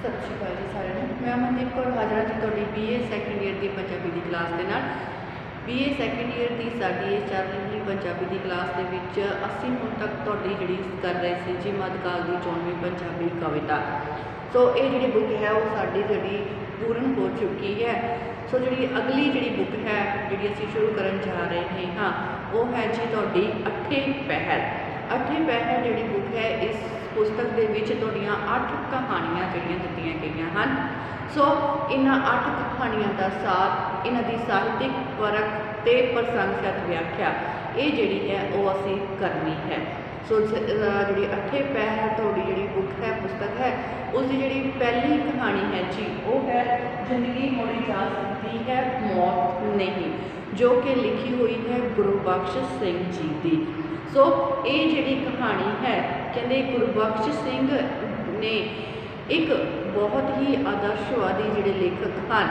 सत श्री अकाल जी सारे ਨੂੰ। मैं अमनदीप कौर हाजिर ਹਾਂ ਜੀ ਤੁਹਾਡੀ BA ਸੈਕੰਡ ਈਅਰ ਦੀ ਪੰਜਾਬੀ ਦੀ ਕਲਾਸ ਦੇ ਨਾਲ। BA ਸੈਕੰਡ ਈਅਰ ਦੀ ਸਾਡੀ ਇਹ ਚੱਲ ਰਹੀ ਪੰਜਾਬੀ ਦੀ ਕਲਾਸ ਦੇ ਵਿੱਚ ਅਸੀਂ ਹੁਣ ਤੱਕ ਤੁਹਾਡੀ ਜਿਹੜੀ ਕਰ ਰਹੇ ਸੀ ਜੀ ਮੱਧਕਾਲ ਦੀ 94ਵੀਂ ਪੰਜਾਬੀ ਕਵਿਤਾ। ਸੋ ਇਹ ਜਿਹੜੀ ਬੁੱਕ ਹੈ ਉਹ ਸਾਡੀ ਜਿਹੜੀ ਪੂਰਨ ਹੋ ਚੁੱਕੀ ਹੈ। ਸੋ ਜਿਹੜੀ ਅਗਲੀ ਜਿਹੜੀ ਬੁੱਕ ਹੈ ਜਿਹੜੀ ਅਸੀਂ ਸ਼ੁਰੂ ਕਰਨ ਜਾ ਰਹੇ ਹਾਂ ਉਹ ਹੈ ਜੀ ਤੁਹਾਡੀ ਅੱਠੇ ਪਹਿਰ। ਅੱਠੇ ਪਹਿਰ ਜਿਹੜੀ ਬੁੱਕ है इस पुस्तक के विच तुहाड़ियां 8 कहानियां जड़ियां दित्तियां गईयां हन। सो इन्हां 8 कहानियां का सार इन्हां दी साहित्यिक परख ते प्रशंसक व्याख्या ये जिहड़ी है वो असीं करनी है। सो जिहड़ी अठे पहर तुहाड़ी जिहड़ी बुक है पुस्तक है उसकी जिहड़ी पहली कहानी है जी वो है जिंदगी मोड़ी जा सकती है मौत नहीं, जो कि लिखी हुई है गुरबख्श सिंह जी की। सो ये जिहड़ी कहानी है कहते गुरबख्श सिंह ने एक बहुत ही आदर्शवादी जिहड़े लेखक हैं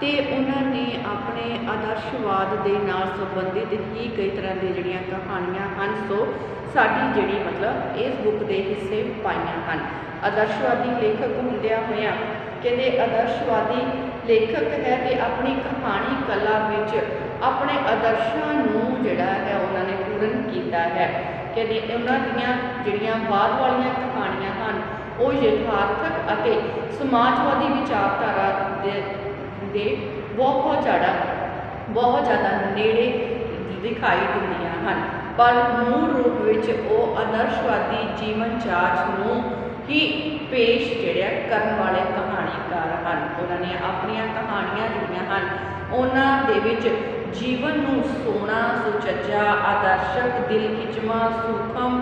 तो उन्होंने अपने आदर्शवाद के नाल संबंधित ही कई तरह की जिहड़ियां कहानियां हैं सो साडी जिहड़ी मतलब इस बुक के हिस्से पाइयां हैं। आदर्शवादी लेखक होंदियां होइयां कहते आदर्शवादी लेखक है तो अपनी कहानी कला विच अपने आदर्शों जिहड़ा है उन्होंने पूर्ण किया है। कहते उन्होंने जिहड़ियां बाद वालियां कहानियां हैं वो यथार्थक अते समाजवादी विचारधारा दे बहुत ज़्यादा नेड़े दिखाई दिंदियां हैं, पर मूल रूप विच वो आदर्शवादी जीवन जाच नूं ही पेश जिहड़े करन वाले कहानीकार हैं। उन्होंने अपनियां कहानियां जिहड़ियां हैं उन्हां दे विच जीवन नूं सोहना सुचज्जा आदर्शक दिल खिचवा सूखम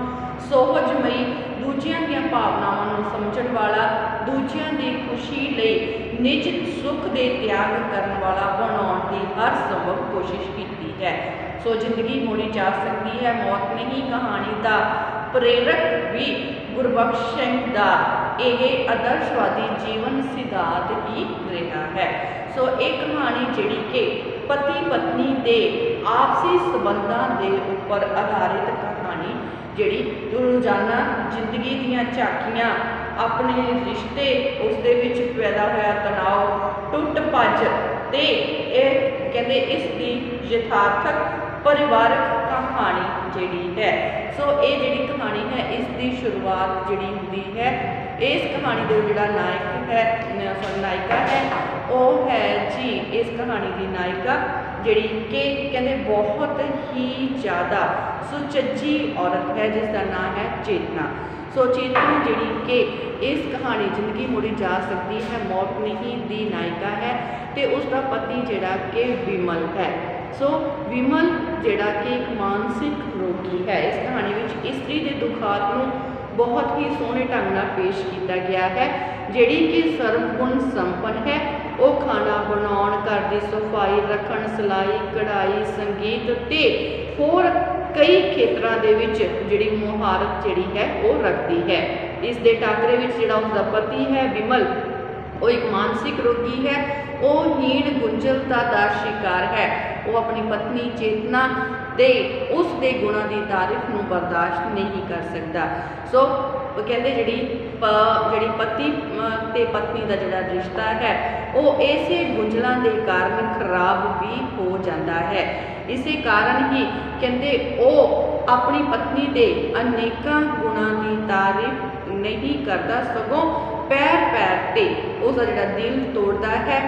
सोहजमई दूजियां दीयां भावनावां नूं समझण वाला दूजियां दी खुशी लई निज सुख दे त्याग करन वाला बनाउण दी हर संभव कोशिश कीती है। सो जिंदगी मोड़ी जा सकती है मौत नहीं कहानी का प्रेरक भी गुरबख्श सिंह का यह आदर्शवादी जीवन सिद्धांत ही रहा है। सो एक कहानी जिहड़ी कि पति पत्नी के आपसी संबंधों के उपर आधारित कहानी जिहड़ी रोजाना जिंदगी दीयां झाकियां अपने रिश्ते उसदे विच पैदा होया तनाव टुट भज ते कहते इसकी यथार्थक परिवारक कहानी जिहड़ी है। सो ये जिहड़ी कहानी है इसकी शुरुआत जिहड़ी हुंदी है इस कहानी का जिहड़ा नायक है नायिका है वो है जी इस कहानी की नायिका जिहड़ी कि कहते बहुत ही ज़्यादा सुचज्जी औरत है जिसका नाम है चेतना। सो चेतना जिहड़ी कि इस कहानी जिंदगी मुड़ी जा सकती है मौत नहीं दी नायिका है तो उसका पति जिहड़ा कि विमल है। सो विमल जिहड़ा कि एक मानसिक रोगी है। इस कहानी में इस्त्री के दुखात नूं बहुत ही सोहने ढंग नाल पेश किया गया है जिहड़ी कि सर्वगुण संपन्न है। वो खाना बनाउण घर की सफाई रखण सिलाई कढ़ाई संगीत ते होर कई खेत्रों के जिहड़ी मुहारत जिहड़ी है वो रखती है। इस दे टाकरे विच जिहड़ा उसका पति है विमल वो एक मानसिक रोगी है, वो हीन गुंझलता का शिकार है। वो अपनी पत्नी चेतना दे उस दे गुणों की तारीफ नूं बर्दाश्त नहीं कर सकता। सो कहते जिहड़ी पति ते पत्नी का जिहड़ा रिश्ता है वो इसे गुंझलों के कारण खराब भी हो जाता है। इसे कारण ही कहते वो अपनी पत्नी के अनेकों गुणों की तारीफ नहीं करता सगों पैर पैर ते उसका जिहड़ा दिल तोड़ता है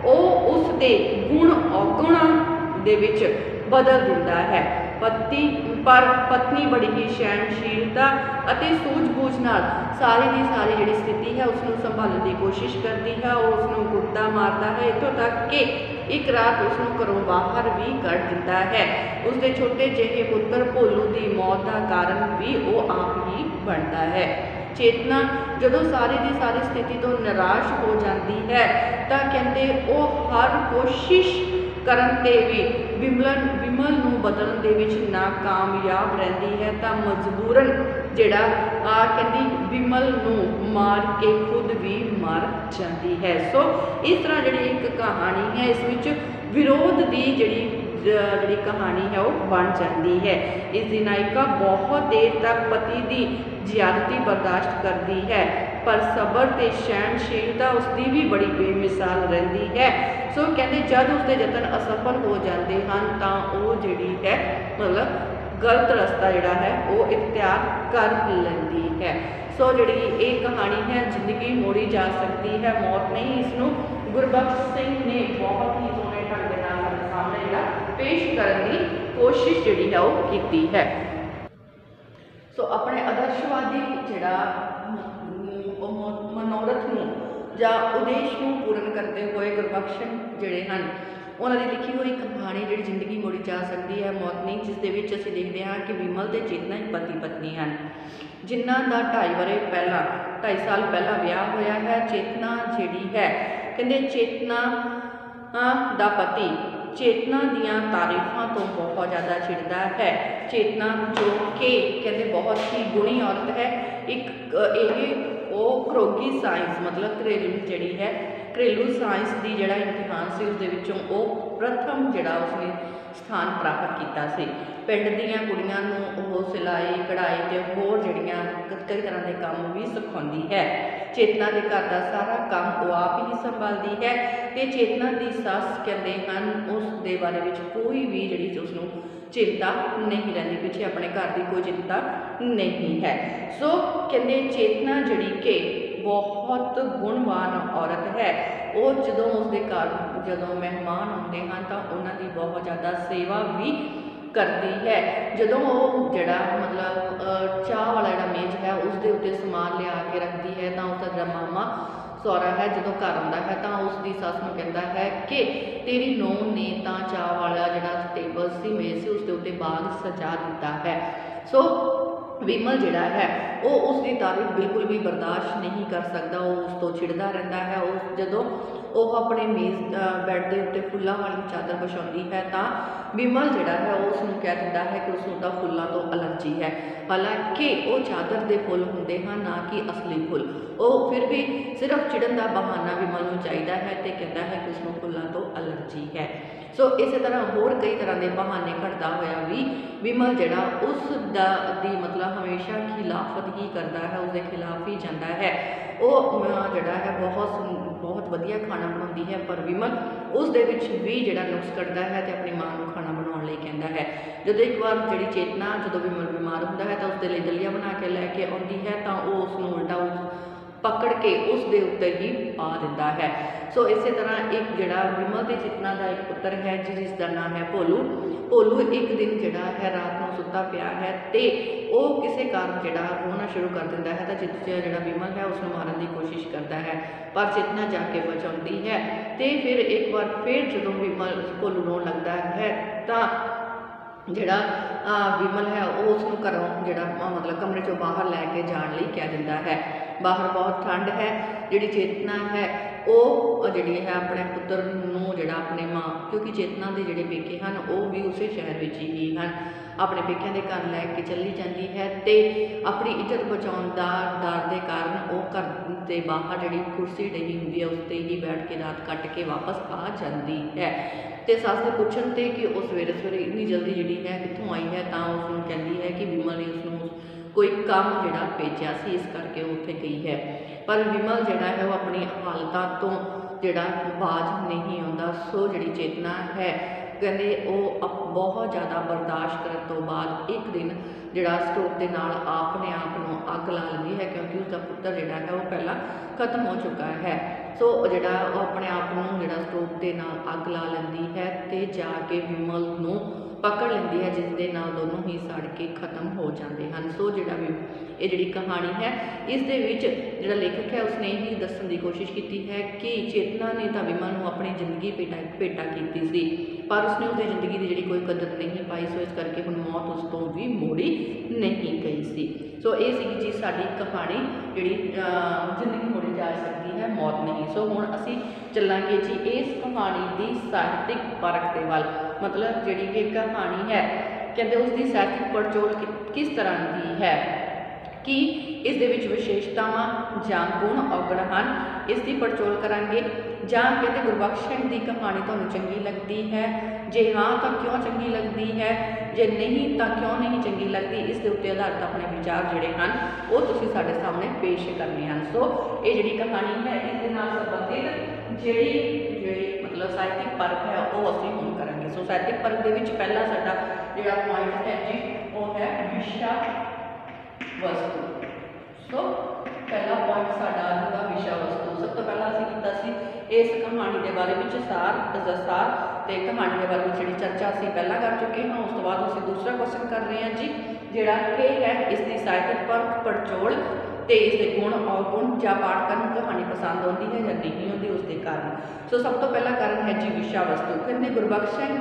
वो उसके गुण अवगुणों दे विच बदल दिंदा है। पत्नी बड़ी ही सहनशीलता अते सूझबूझ नाल सारी की सारी जिहड़ी स्थिति है उसनूं संभालण की कोशिश करती है। वो उसनूं गुत्ता मारता है इत्थों तक कि एक रात उसनूं घरों बाहर भी कढ़ दिंदा है। उसके छोटे जिहे पुत्र भोलू की मौत का कारण भी वो आप ही बनता है। चेतना जदों सारी की सारी स्थिति तो निराश हो जाती है तो कहते वो हर कोशिश करन ते भी विमल नूं बदलण दे विच नाकामयाब रहिंदी है तो मजबूरन जिहड़ा कहती विमल नूं मार के खुद भी मर जाती है। सो इस तरह जिहड़ी एक कहानी है इस विच विरोध की जिहड़ी ਜਿਹੜੀ कहानी है वो बन जाती है। इसकी नायिका बहुत देर तक पति की ज्यादती बर्दाश्त करती है, पर सबर ते सहनशीलता उसकी भी बड़ी बेमिसाल रहिंदी है। सो कहते जब उसके यतन असफल हो जाते हैं तो वो जिहड़ी है मतलब गलत रस्ता जिहड़ा है वो इख्तियार कर लैंदी है। सो जिहड़ी ये कहानी है जिंदगी मोड़ी जा सकती है, मौत नहीं। इसनूं गुरबख्श सिंह ने बहुत ही सोहने ढंग दे नाल साडे सामने जिहड़ा पेश करने की कोशिश जिहड़ी है वो कीती है। सो अपने आदर्शवादी जिहड़ा मनोरथ नूं जां उद्देश नूं पूर्ण करते हुए गुरबख्श सिंह जिहड़े हन उन्होंने लिखी हुई कहानी जी जिंदगी मोड़ी जा सकती है, मौत नहीं, जिस दे विच असीं देखते हैं कि विमल ते चेतना एक पति पत्नी हैं जिन्हां दा 2.5 साल पहला विआह होया है। चेतना जिहड़ी है कहते चेतना दा पति चेतना दियां तारीफां तो बहुत ज़्यादा छिड़दा है। चेतना जो कि कहते बहुत ही गुणी औरत है। एक वो घरोगी साइंस मतलब घरेलू जिहड़ी है घरेलू साइंस की जिहड़ा इम्तिहान से उसदे विचों वो प्रथम जिहड़ा उसने स्थान प्राप्त किया सी। पिंड दीआं कुड़ियां नूं वो सिलाई कढ़ाई ते होर जिहड़ियां कई तरह के काम भी सिखाउंदी है। चेतना के घर का सारा काम वो आप ही संभालती है ते चेतना की सस कहते हैं उस दे बारे विच कोई भी जिहड़ी उसनूं चिंता नहीं रहिंदी, पीछे अपने घर की कोई चिंता नहीं है। सो कहते चेतना जिहड़ी कि बहुत गुणवान औरत है। वो जदों उसके घर जदों मेहमान आते हैं तो उन्होंने बहुत ज़्यादा सेवा भी करती है। जदों वो जड़ा मतलब चाह वाला जड़ा मेज है उसके उत्ते समान लिया के रखती है तो उसका जड़ा मामा सौरा है जदों घर आता है तो उसकी सस नूं कहता है कि तेरी नूह ने तो चाह वाला जड़ा टेबल सी मेज से उसके उत्ते बाग सजा दिता है। सो विमल जिहड़ा है वो उसकी तारीफ बिल्कुल भी बर्दाश्त नहीं कर सकता, वो उस तो छिड़दा रहता है। उस जदों वो अपने मेज़ बैड के उत्ते फुल्लां वाली चादर विछाउंदी है तो विमल जिहड़ा है वो उसनूं कह दिंदा है कि उसनूं तां फुल्लां तो एलर्जी है, हालांकि वो चादर के फुल हुंदे हैं ना कि असली फुल। वो फिर भी सिर्फ चिड़न का बहाना विमल नूं चाहीदा है तो कहता है कि उसनूं फुल्लां तो एलर्जी है। सो इस तरह होर कई तरह के बहाने घटता होया भी विमल जिहड़ा उस दी मतलब हमेशा खिलाफत ही करता है, उसके खिलाफ ही जाता है। वो जिहड़ा है बहुत वधिया खाना बनाती है, पर विमल उस दे विच भी जिहड़ा नुक्स कढ़दा है तो अपनी मां नूं खाना बनाउण लई कहता है। जदों एक बार जिहड़ी चेतना जदों विमल बीमार हुंदा है तो उसदे लई दलिया बना के लैके आउंदी है तो वो उसनूं उल्टा पकड़ के उस दे उत्ते ही पा दिंदा है। सो इस तरह एक जिहड़ा विमल ते चेतना का एक पुत्र है जिसका नाम है भोलू। भोलू एक दिन जिहड़ा है रात को सुता पिया है तो वो किसी कारण जिहड़ा रोना शुरू कर दिंदा है तो जिहड़ा विमल है उसनूं मारन की कोशिश करता है, पर चेतना जाके बचाउंदी है। तो फिर एक बार फिर जदों विमल भोलू रोन लगता है तो जिहड़ा विमल है वो उसनूं घरों जिहड़ा मतलब कमरे चों बाहर लैके जाण लई कह दिंदा है। बाहर बहुत ठंड है, जिहड़ी चेतना है वो जिहड़ी है अपने पुत्र नूं जिहड़ा अपने मां क्योंकि चेतना के जिहड़े पेके हैं वो भी उसे शहर विच ही हैं अपने पेकिਆਂ ਦੇ घर लैके चली जाती है तो अपनी इज्जत बचाने का डर के कारण वो घर के बाहर जिहड़ी कुर्सी डही हुंदी है उसते ही बैठ के रात कट के वापस आ जाती है। तो सस के पुछण ते कि वो सवेरे सवेरे इन्नी जल्दी जिहड़ी है कित्थों आई है तो उसनूं कहती है कि विमल ने उसनूं कोई काम जिहड़ा भेजिया सी इस करके उत्थे गई है, पर विमल जिहड़ा है वो अपनी हालतां तो जिहड़ा बाज नहीं आउंदा। सो जिहड़ी चेतना है कहते वो बहुत ज़्यादा बर्दाश्त करने तो बाद एक दिन जिहड़ा स्टोव के नाल अपने आप को अग ला लैंदी है क्योंकि उसका पुत्र जिहड़ा है वो पहला खत्म हो चुका है। सो जिहड़ा वो अपने आप को जिहड़ा स्टोव के नाल अग ला लैंदी है तो जाके विमल नूं पकड़ लेंदी है जिस दे नाल दोनों ही सड़ के खत्म हो जाते हैं। सो जिहड़ा भी ये जिहड़ी कहानी है इस दे विच जिहड़ा लेखक है उसने यही दस्सण की कोशिश की है कि चेतना ने तो विमल नूं अपनी जिंदगी भेटा की सी, पर उसने उसकी जिंदगी की जिहड़ी कोई कदर नहीं पाई। सो इस करके हुण मौत उस तो भी मोड़ी नहीं गई सी। सो ये सी जी साडी कहानी जिहड़ी जिंदगी मोड़ी जा सकती है, मौत नहीं। सो हुण असीं चलांगे जी इस कहानी की साहित्यिक परख दे वल, मतलब जिहड़ी ये कहानी है कहते उसकी साहित्यिक पड़चोल किस तरह की है कि इस दे विच विशेषतावां जां गुण औगण हन, इसकी पड़चोल करांगे। जां कहते गुरबख्श सिंह की कहानी तुहानूं चंगी लगती है, जे हाँ तो क्यों चंगी लगती है, जे नहीं तो क्यों नहीं चंगी लगती। इस दे उत्ते आधारित अपने विचार जिहड़े हन वो तुसीं साडे सामने पेश करने हैं। सो ये जिहड़ी कहानी है इस दे नाल संबंधित जिहड़ी मतलब साहित्यिक परख है वो असीं हुण करांगे। सो साहित्यिक परख दे विच पहला साडा जिहड़ा पॉइंट है जी वो है विषय वस्तु। सो पहला पॉइंट साडा आजूगा विषय वस्तु। सब तो पहला असीं कीता सी इस कहानी के बारे में सार दसार तो कहानी के बारे में जी चर्चा असीं पहला कर चुके हैं। उस तो बाद असीं दूसरा क्वेश्चन कर रहे हैं जी जिहड़ा कि है इसकी साहित्यिक परख पड़चोल तो इसके गुण अवगुण या पाठਕਾਂ ਨੂੰ कहानी पसंद आती है या नहीं आती उसके कारण। सो सब तो पहला कारण है जी विषय वस्तु। कहते गुरबख्श सिंह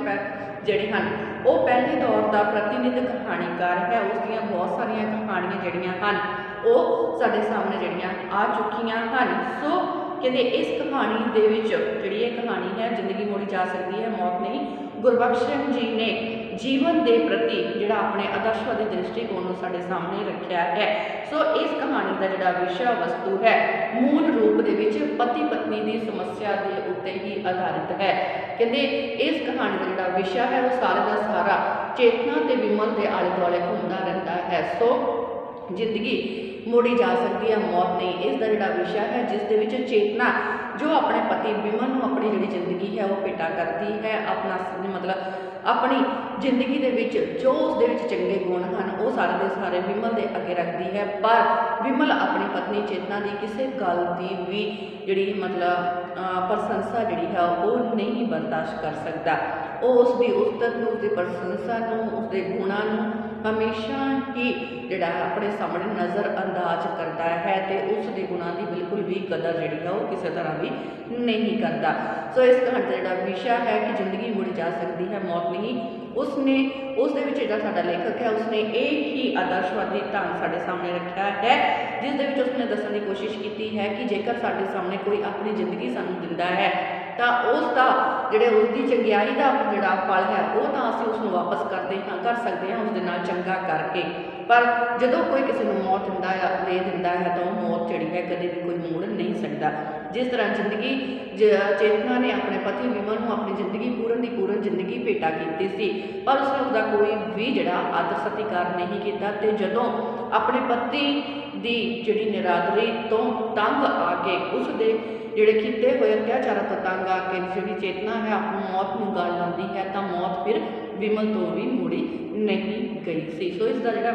ਜਿਹੜੇ ਹਨ ਉਹ ਪਹਿਲੇ ਦੌਰ ਦਾ ਪ੍ਰਤੀਨਿਧ ਕਹਾਣੀਕਾਰ ਹੈ। ਉਸ ਦੀਆਂ ਬਹੁਤ ਸਾਰੀਆਂ ਕਹਾਣੀਆਂ ਜਿਹੜੀਆਂ ਹਨ ਉਹ ਸਾਡੇ ਸਾਹਮਣੇ ਜਿਹੜੀਆਂ ਆ ਚੁੱਕੀਆਂ ਹਨ। ਸੋ ਕਹਿੰਦੇ ਇਸ ਕਹਾਣੀ ਦੇ ਵਿੱਚ ਜਿਹੜੀ ਇਹ ਕਹਾਣੀ ਹੈ ਜ਼ਿੰਦਗੀ ਮੋੜੀ ਜਾ ਸਕਦੀ ਹੈ, ਮੌਤ ਨਹੀਂ। ਗੁਰਬਖਸ਼ ਸਿੰਘ ਜੀ ਨੇ ਜੀਵਨ ਦੇ ਪ੍ਰਤੀ ਜਿਹੜਾ ਆਪਣੇ ਆਦਰਸ਼ਵਾਦੀ ਦ੍ਰਿਸ਼ਟੀਕੋਣ ਨੂੰ ਸਾਡੇ ਸਾਹਮਣੇ ਰੱਖਿਆ ਹੈ। ਸੋ ਇਸ ਕਹਾਣੀ ਦਾ ਜਿਹੜਾ ਵਿਸ਼ਾ ਵਸਤੂ ਹੈ ਮੂਲ ਰੂਪ ਦੇ ਵਿੱਚ ਪਤੀ ਪਤਨੀ ਦੀ ਸਮੱਸਿਆ ਦੇ ਉੱਤੇ ਹੀ ਆਧਾਰਿਤ ਹੈ। ਕਹਿੰਦੇ ਇਸ ਕਹਾਣੀ ਦਾ ਜਿਹੜਾ ਵਿਸ਼ਾ ਹੈ ਉਹ ਸਾਰੇ ਦਾ ਸਾਰਾ ਚੇਤਨਾ ਤੇ ਵਿਮਲ ਦੇ ਆਲੇ ਦੁਆਲੇ ਘੁੰਮਦਾ ਰਹਿੰਦਾ ਹੈ। ਸੋ ਜ਼ਿੰਦਗੀ मोड़ी जा सकती है, मौत नहीं। इस दा जिहड़ा विषय है जिस दे विच चेतना जो अपने पति विमल नूं अपनी जिहड़ी जिंदगी है वो भेटा करती है, अपना मतलब अपनी जिंदगी दे विच जो उस दे विच चंगे गुण हैं वो सारे दे सारे विमल दे अगे रखती है। पर विमल अपनी पत्नी चेतना की किसी गल की भी जिहड़ी मतलब प्रशंसा जिहड़ी है वो नहीं बर्दाश्त कर सकता। वो उसकी उस्तत नूं, उसकी प्रशंसा नूं, उसके गुणां नूं हमेशा ही जिहड़ा अपने सामने नज़र अंदाज करता है तो उसके गुणों की बिल्कुल भी कदर जी है वो किसी तरह भी नहीं करता। सो इस कहानी का जो विषय है कि जिंदगी मुड़ जा सकती है, मौत नहीं। उसने उस दे विच जिहड़ा साडा लेखक है उसने एक ही आदर्शवादी ढंग साडे सामने रखा है जिस दे विच उसने दस्सण की कोशिश की है कि जेकर साडे सामने कोई अपनी जिंदगी सानूं दिंदा है तो उसका जिहड़े उसकी चंगियाई का जिहड़ा पल है वो तो असीं उसनूं वापस कर सकते हैं उसदे नाल चंगा करके। पर जदों कोई किसी को मौत दे दिंदा है तो मौत जिहड़ी है कदे भी कोई मोड़ नहीं सकता। जिस तरह जिंदगी चेतना ने अपने पति विमल को अपनी जिंदगी पूर्ण जिंदगी भेटा की सी पर उसने उसका कोई भी जिहड़ा आदर सत्कार नहीं किया। तो जदों अपने पति की जिहड़ी निरादरी तो तंग आके उसके जिहड़े कीते हुए अत्याचार तो तंग आके जिहड़ी चेतना है अपनी मौत को गल लाती है तो मौत फिर विमल तो भी मुड़ी नहीं गई सी। सो इसका जिहड़ा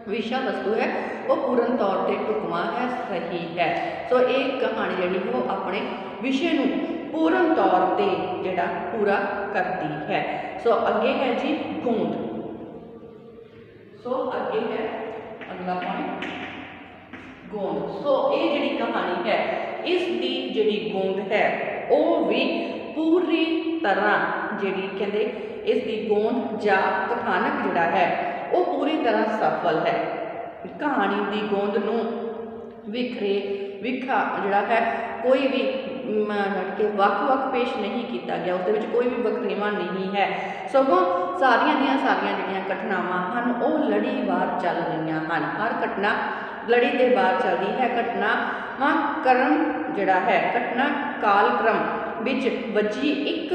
विषय वस्तु है वो पूर्ण तौर पर ढुकवां है, सही है। सो एक कहानी जिहड़ी वो अपने विषय नूं पूर्ण तौर पर जिहड़ा पूरा करती है। सो अगे है जी गोंद। सो अगे है अगला पॉइंट गोंद। सो ये जिहड़ी कहानी है इसकी जिहड़ी गोंद है वो भी पूरी तरह जिहड़ी कहते इसकी गोंद या कथानक जिहड़ा है वो पूरी तरह सफल है। कहानी की गोंद नूं विखा जिहड़ा है कोई भी के वख पेश नहीं किया गया, उसके विच कोई भी वखरेवा नहीं है। सगों सारिया दियां सारियां जिहड़ियां घटनावां हन वो लड़ीवार चल रही हैं। हर घटना लड़ी के बाद चल रही है। घटना क्रम जिहड़ा है घटना कालक्रम विच वजी एक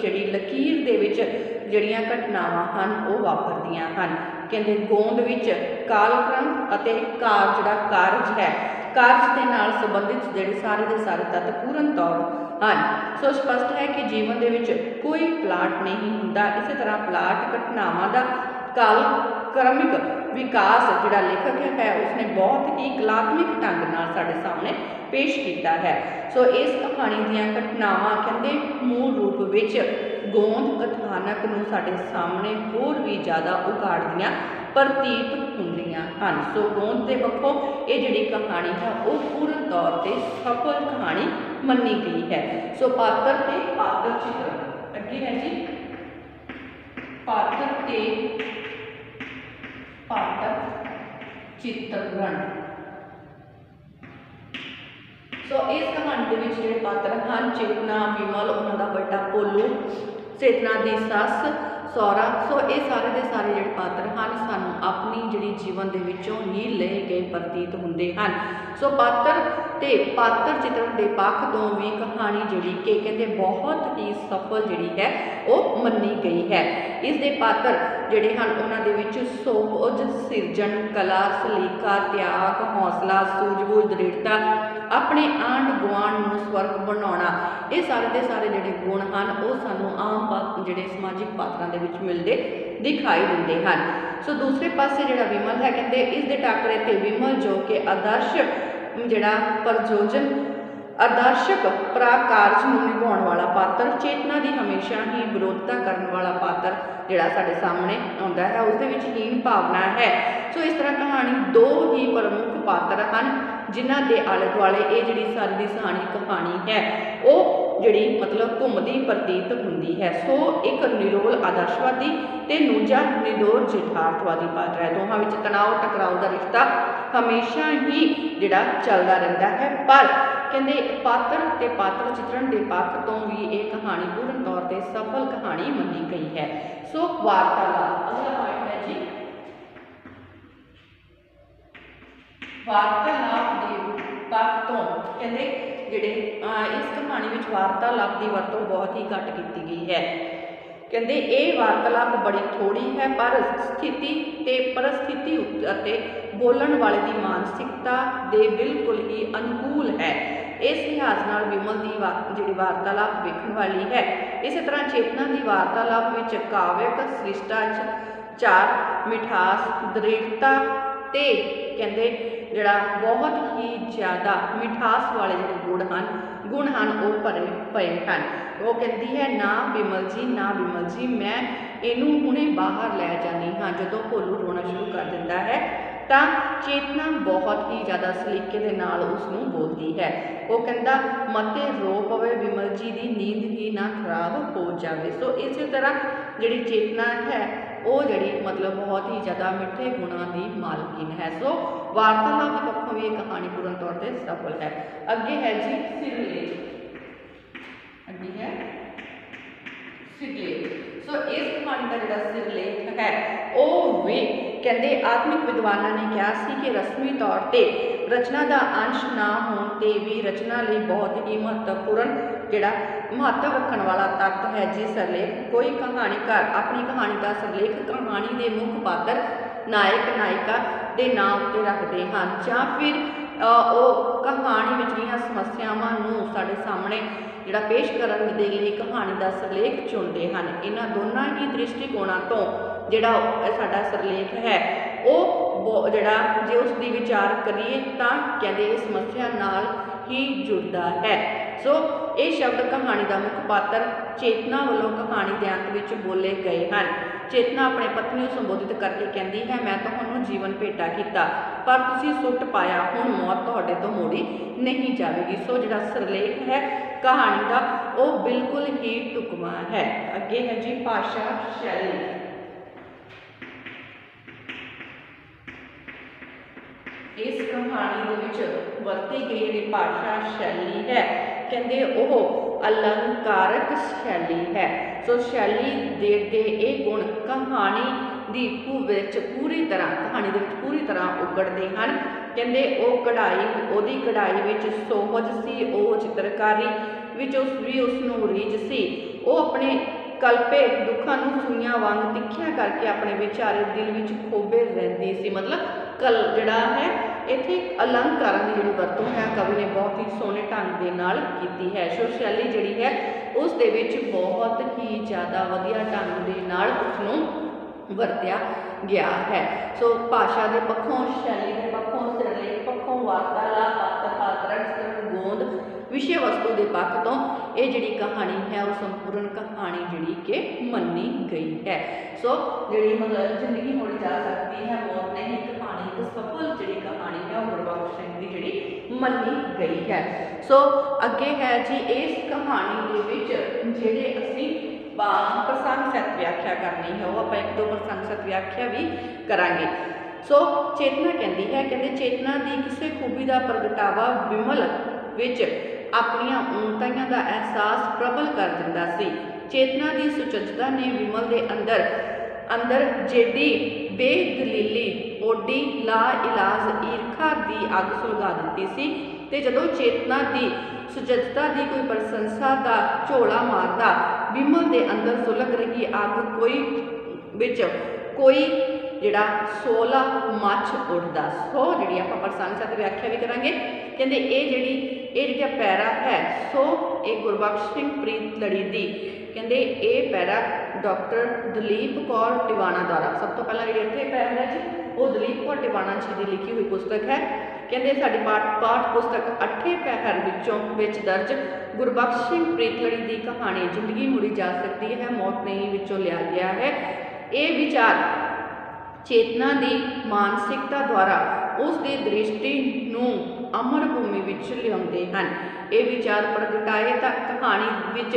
जिहड़ी लकीर दे विच जिहड़ियां घटनावां हन वो वापरदियां हन। कहते गोंद विच कालक्रम अते जिहड़ा कारज है कारज के नाल संबंधित जिहड़े सारे के सारे तत्त पूर्ण तौर हन। सो स्पष्ट है कि जीवन दे विच कोई प्लाट नहीं हुंदा। इस तरह प्लाट घटनावां दा काल क्रमिक विकास जिहड़ा लेखक है उसने बहुत ही कलात्मक ढंग नाल साडे सामने पेश किया है। सो इस कहानी दीयां घटनावां कहते मूल रूप विच गोंद कथानक नूं साडे सामने होर भी ज़्यादा उगाड़दियां प्रतीत हुंदियां हन। सो गोंद दे पक्षों ये जिहड़ी कहानी है वो पूर्ण तौर पर सफल कहानी मन्नी गई है। सो पात्र ते पात्र चित्रण अगे है जी पात्र ते पात्र चित्रण। सो इस कहानी के विच जिहड़े पात्र हैं चेतना विमल उन्हां दा बड़ा भोलू चेतना की सस सौरा। सो ये सारे के सारे जिहड़े पात्र हैं सानू अपनी जिहड़ी जीवन दे विचों ही लए गए प्रतीत हुंदे हन। सो पात्र ते पात्र चित्रण के पक्ष तो भी कहानी जिहड़ी कि कहते बहुत ही सफल जिहड़ी है वो मन्नी गई है। इस दे पात्र जिहड़े हन उन्हां दे विच सोच, सिरजन, कला, सलीका, त्याग, हौसला, सूझबूझ, दृढ़ता, अपने आंढ गुआंढ नूं स्वर्ग बनाउणा, ये सारे के सारे जिहड़े गुण हैं वो सानू आम जिहड़े समाजिक पात्रां दे विच मिलदे दिखाई दिंदे हन। सो दूसरे पासे जिहड़ा विमल है कहते इस दे टाकरे ते विमल जो कि आदर्श जिहड़ा प्रयोजन आदर्शक प्राकारज नूं निभाउण वाला पात्र, चेतना की हमेशा ही विरोधता करने वाला पात्र जिहड़ा साडे सामने आउंदा है उसदे विच हीन भावना है। सो इस तरह कहानी दो ही प्रमुख पात्र हैं जिन्हां दे आले दुआले ये जिहड़ी सारी दी सारी कहानी है वो जिहड़ी मतलब घुमदी प्रतीत हुंदी है। सो एक निरोल आदर्शवादी ते दूजा निडोर यथार्थवादी पात्र है। दोहां विच तनाव टकराव का रिश्ता हमेशा ही जिहड़ा चलदा रहिंदा है, पर कहते पात्र ते पात्र चित्रण के पक्ष तो भी ये कहानी पूर्ण तौर पर सफल कहानी मनी गई है। सो वार्तालाप अगला पॉइंट है जी, वार्तालाप के पक्ष तो कहते जिहड़े इस कहानी में वार्तालाप की वरतों बहुत ही घट की गई है। कहते ये वार्तालाप बड़ी थोड़ी है पर स्थिति ते परिस्थिति अते बोलण वाले की मानसिकता दे बिल्कुल ही अनुकूल है। इस लिहाज नाल विमल की जिहड़ी वार्तालाप वेखण वाली है। इस तरह चेतना की वार्तालाप विच काव्यक शिष्टाचार, मिठास, दृढ़ता ते कहते जिहड़ा बहुत ही ज़्यादा मिठास वाले जिहड़े गुण हैं वो भरे पे हैं। वो कहती है ना विमल जी मैं इनू हुणे बाहर लै जानी हाँ। जो भोलू रोना शुरू कर दिंदा है तो चेतना बहुत ही ज़्यादा सलीके दे नाल उसनूं बोलती है। वो कहता मते रो पवे विमल जी की नींद ही ना खराब हो जाए। सो इस तरह जिहड़ी चेतना है वो जिहड़ी मतलब बहुत ही ज़्यादा मिठे गुणों की मालकिन है। सो वार्तालाप के पक्षों भी ये कहानी पूर्ण तौर पर सफल है। अगे है जी सिरलेख, अगे है सिरलेख। सो इस कहानी का जिहड़ा सिरलेख है वो भी कहते आत्मिक विद्वानों ने कहा सी कि रस्मी तौर पर रचना का अंश ना होने ते भी रचना लिए बहुत ही महत्वपूर्ण जिहड़ा महत्व रखने वाला तत्त है जी सिरलेख। कोई कहानीकार अपनी कहानी का सिरलेख कहानी के मुख्य पात्र नायक नायिका के नाम उत्ते रखते हैं जां फिर वो कहानी विचलियां समस्यावां नूं साडे सामने जिहड़ा पेश करन दे लई कहानी का सिरलेख चुनते हैं। इन्हां दोनों ही दृष्टिकोणों तो जिहड़ा साडा सिरलेख है वो जिहड़ा जे उसकी विचार करिए तो कहते समस्या नाल ही जुड़ता है। सो ये शब्द कहानी का मुख्य पात्र चेतना वालों कहानी के अंत में बोले गए हैं। चेतना अपने पत्नी को संबोधित करके कहती है मैं तुहानूं जीवन भेटा किया पर तुसीं सुट पाया, हुण मौत तुहाडे तो मोड़ी नहीं जाएगी। सो जिहड़ा सिरलेख है कहानी का वो बिल्कुल ही ढुकवां है। अगे है जी भाषा शैली। इस कहानी के वरती गई जिहड़ी भाषा शैली है कहते वह अलंकारक शैली है। सो शैली दे ये गुण कहानी दी पूरी तरह कहानी दे पूरी तरह उगड़ते हैं। कहते वो कढ़ाई ओदी कढ़ाई विच सोहज सी, वो चित्रकारी विच भी उसनूं रीझ सी, वो अपने कल्पे दुखों सूइयां वांग तिखिया करके अपने विचारे दिल विच खोबे रहिंदी सी। मतलब कल जिहड़ा है इत्थे अलंकारां दी जिहड़ी वरतों है कवि ने बहुत ही सोहने ढंग दे नाल कीती है। सो शैली जिहड़ी है उस दे विच बहुत ही ज़्यादा वधिया ढंग दे नाल उसनूं वरत्या गया है। सो भाषा के पक्षों, शैली के पक्षों, सिरलेख पक्षों, वार्तालाप, पात्र गोंद, विषय वस्तु के पक्ष तो ये जिहड़ी कहानी है वो संपूर्ण कहानी जिहड़ी कि मन्नी गई है। सो जिहड़ी मतलब जिंदगी होनी जा सकती है मौत नहीं कहानी एक सफल जिहड़ी कहानी है वो गुरबख्श सिंह की जिहड़ी मन्नी गई है। सो अगे है जी इस कहानी के विच जिहड़े असीं प्रसंग सहित व्याख्या करनी है वो आप एक दो प्रसंग सहित व्याख्या भी करांगे। सो चेतना कहती है कहते चेतना की किसी खूबी का प्रगटावा विमल विच अपनियां ऊनताइयां का एहसास प्रबल कर दिंदा सी। चेतना की सुचजता ने विमल के अंदर जेडी बेदलीली ओडी ला इलाज ईरखा की अग सुलगा दी सी। ते जदों चेतना की सुचजता की कोई प्रशंसा का झोला मारदा विमल के अंदर सुलग रही अग कोई जिहड़ा सोला मच उठदा। सो जिहड़ी आपां प्रसंग की व्याख्या भी करांगे। कहंदे ये पैरा है सो ये गुरबख्श सिंह प्रीत लड़ी दी कहंदे ये पैरा डॉक्टर दलीप कौर टिवाणा द्वारा सब तो पहला जी इत्थे पैरा है जी वो दलीप कौर टिवाणा जी की लिखी हुई पुस्तक है। कहंदे साडी पाठ पुस्तक 8 पहर विच दर्ज गुरबख्श सिंह प्रीत लड़ी की कहानी जिंदगी मुड़ी जा सकती है मौत नहीं विचों लिया गया है। ये विचार चेतना की मानसिकता द्वारा उसकी दृष्टि नूं अमर भूमि विच लियाउंदे हन। ये विचार प्रगटाए तां कहानी विच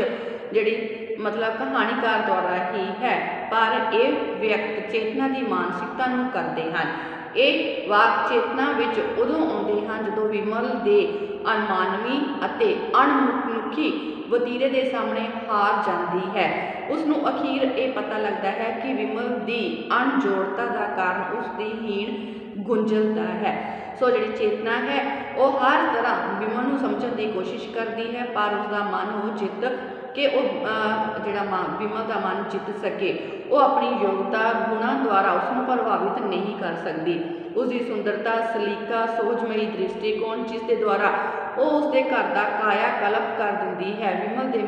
जिहड़ी मतलब कहानीकार द्वारा ही है पर यह व्यक्त चेतना की मानसिकता नूं करदे हन। ये वाक चेतना विच उदों आउंदे हन जदों विमल दे अनमानवी अते अणमनुखी वतीरे के सामने हार जाती है। उसनों अखीर ये पता लगता है कि विमल की अणजोड़ता का कारण उसकी हीन गुंझलता है। सो जी चेतना है वह हर तरह विमल को समझने की कोशिश करती है पर उसका मन वो जित के जोड़ा विमल का मन जित सके वो अपनी योग्यता गुणों द्वारा उसको प्रभावित नहीं कर सकती। उसकी सुंदरता सलीका सोचमई दृष्टिकोण जिसके द्वारा वो उसके घर का काया कल्प कर देती है। विमल के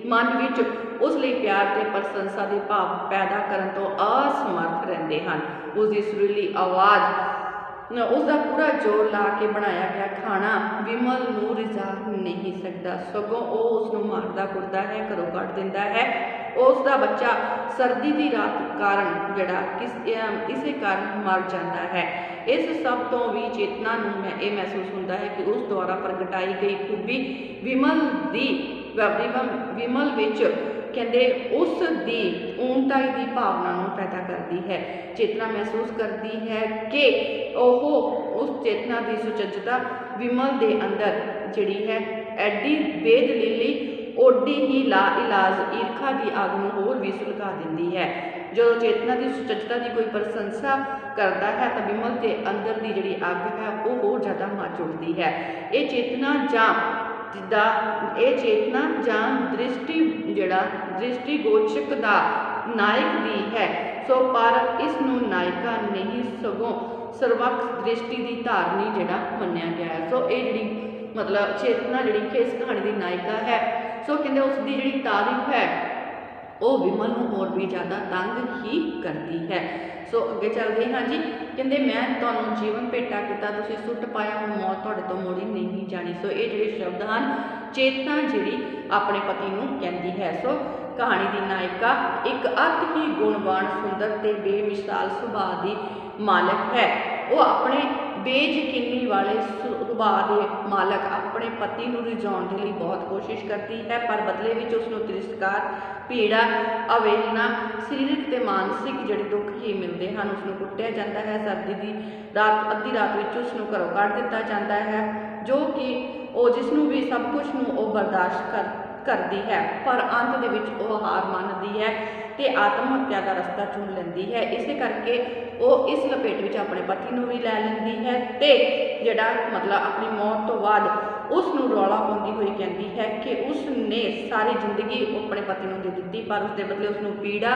मन विच उस लिए प्यार ते प्रशंसा के भाव पैदा करने तो असमर्थ रहते हैं। उसकी सुरीली आवाज़ उसका पूरा जोर ला के बनाया गया खाना विमल नूं रिझा नहीं सकता सगों वो उसनूं मारदा कुटदा है घरों कढ़ दिंदा है। उसका बच्चा सर्दी की रात कारण जड़ा इसे कारण मर जाता है। इस सब तो भी चेतना नूं ये महसूस होता है कि उस द्वारा प्रगटाई गई खूबी विमल विच कहते उस दी ऊंचाई की भावना नूं पैदा करती है। चेतना महसूस करती है कि ओह उस चेतना की सुचजता विमल के अंदर जिहड़ी है एडी बेदलीली ओडी ही ला इलाज ईरखा की अग नूं होर भी सुलगा दिंदी है। जो चेतना की सुचजता की कोई प्रशंसा करता है तो विमल के अंदर की जिहड़ी अग है वो होर ज़्यादा मच उठती है। ये चेतना जां दृष्टि जिहड़ा दृष्टिगोचक का नायक भी है। सो पर इसनूं नायिका नहीं सगों सर्वक्ष दृष्टि की धारनी जिहड़ा मन्निया गया है। सो ये जिहड़ी मतलब चेतना जिहड़ी इस कहानी की नायिका है सो कहते उसकी जिहड़ी तारीफ है वो विमल को होर भी ज़्यादा तंग ही करती है। सो अगे चलते हाँ जी कहते मैं तुहानूं जीवन भेटा किया तुसीं सुट पाया हुण मौत तुहाडे तो मोड़ी नहीं जानी। सो ये जिहड़े शब्द हैं चेतना जिहड़ी अपने पति नूं कहती है। सो कहानी की नायिका एक अत ही गुणवान सुंदर ते बेमिसाल सुभाअ की मालक है। वो अपने बेयकीनी वाले सुभाअ के मालक अपने पति को रिझाउण के लिए बहुत कोशिश करती है पर बदले में उसनों तिरस्कार पीड़ा अवेलना सरीरक ते मानसिक जिहड़े दुख ही मिलते हैं। उसनों कुट्टिया जाता है सर्दी की रात अद्धी रात में उसनों घरों कढ़ दिता जाता है जो कि वो जिसनों भी सब कुछ वो बर्दाश्त करती है पर अंत दे विच वो हार मानती है तो आत्महत्या का रस्ता चुन लेंदी है। इस करके वो इस लपेट में अपने पति को भी लै लेंदी है तो जिहड़ा मतलब अपनी मौत तो बाद उसनूं रौला पाउंदी हुई कहती है कि उसने सारी जिंदगी अपने पति को दे दी पर उसके बदले उसनूं पीड़ा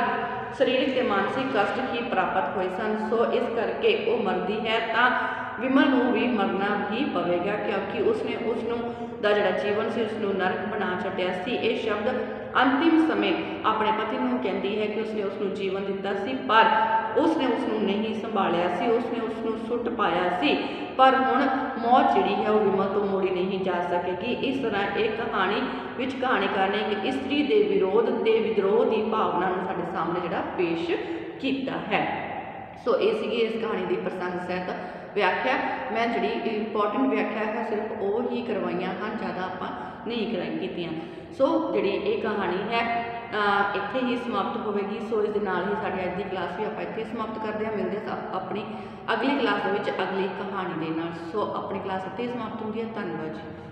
सरीरक ते मानसिक कष्ट ही प्राप्त हुए सन। सो इस करके वो मरदी है तो विमल को भी मरना ही पवेगा क्योंकि उसने उसनूं दा जिहड़ा जीवन से उसनूं नरक बना छड्डिया सी। ये शब्द अंतिम समय अपने पति को कहती है कि उसने उसनूं जीवन दिता सी पर उसने उसनूं नहीं संभालिया सी उसने उसनूं सुट पाया सी पर हुण मौत जिहड़ी है वो विमल तो मोड़ी नहीं जा सकेगी। इस तरह एक कहानी विच कहानीकार ने एक स्त्री के विरोध ते विद्रोह की भावना नूं साडे सामने जिहड़ा पेश किया है। सो ये सी इस कहानी की प्रसंग सहित व्याख्या। मैं जी इंपोर्टेंट व्याख्या है सिर्फ वो ही करवाइया हैं ज़्यादा आप नहीं करवाई कीतियां। सो जी ये कहानी है इत्थे ही समाप्त होगी। सो इस नाल ही साडी अज की क्लास भी आप इत्थे समाप्त करते हैं। मिलते अपनी अगली क्लास के अगली कहानी के नाल। सो अपनी क्लास इत्थे ही समाप्त होंगी है। धन्यवाद जी।